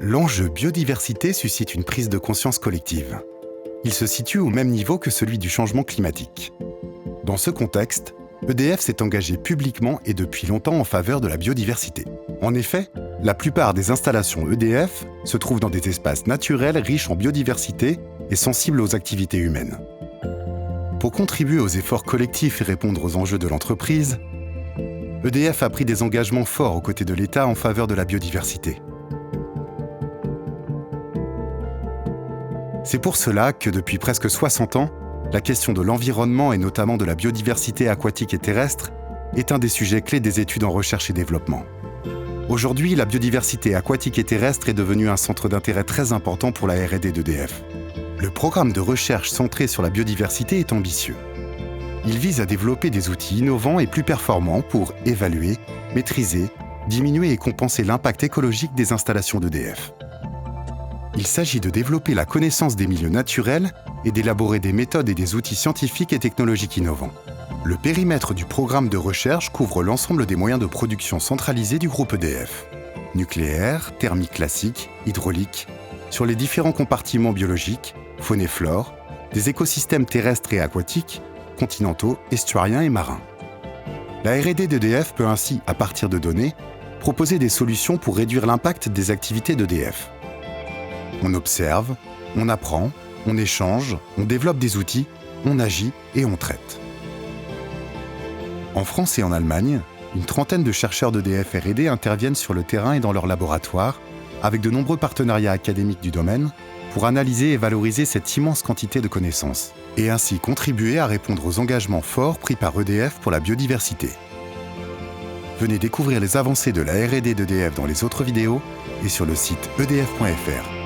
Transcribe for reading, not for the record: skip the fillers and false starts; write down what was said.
L'enjeu biodiversité suscite une prise de conscience collective. Il se situe au même niveau que celui du changement climatique. Dans ce contexte, EDF s'est engagé publiquement et depuis longtemps en faveur de la biodiversité. En effet, la plupart des installations EDF se trouvent dans des espaces naturels riches en biodiversité et sensibles aux activités humaines. Pour contribuer aux efforts collectifs et répondre aux enjeux de l'entreprise, EDF a pris des engagements forts aux côtés de l'État en faveur de la biodiversité. C'est pour cela que depuis presque 60 ans, la question de l'environnement et notamment de la biodiversité aquatique et terrestre est un des sujets clés des études en recherche et développement. Aujourd'hui, la biodiversité aquatique et terrestre est devenue un centre d'intérêt très important pour la R&D d'EDF. Le programme de recherche centré sur la biodiversité est ambitieux. Il vise à développer des outils innovants et plus performants pour évaluer, maîtriser, diminuer et compenser l'impact écologique des installations d'EDF. Il s'agit de développer la connaissance des milieux naturels et d'élaborer des méthodes et des outils scientifiques et technologiques innovants. Le périmètre du programme de recherche couvre l'ensemble des moyens de production centralisés du groupe EDF. Nucléaire, thermique classique, hydraulique, sur les différents compartiments biologiques, faune et flore, des écosystèmes terrestres et aquatiques, continentaux, estuariens et marins. La R&D d'EDF peut ainsi, à partir de données, proposer des solutions pour réduire l'impact des activités d'EDF. On observe, on apprend, on échange, on développe des outils, on agit et on traite. En France et en Allemagne, une trentaine de chercheurs d'EDF R&D interviennent sur le terrain et dans leurs laboratoires, avec de nombreux partenariats académiques du domaine, pour analyser et valoriser cette immense quantité de connaissances, et ainsi contribuer à répondre aux engagements forts pris par EDF pour la biodiversité. Venez découvrir les avancées de la R&D d'EDF dans les autres vidéos et sur le site edf.fr.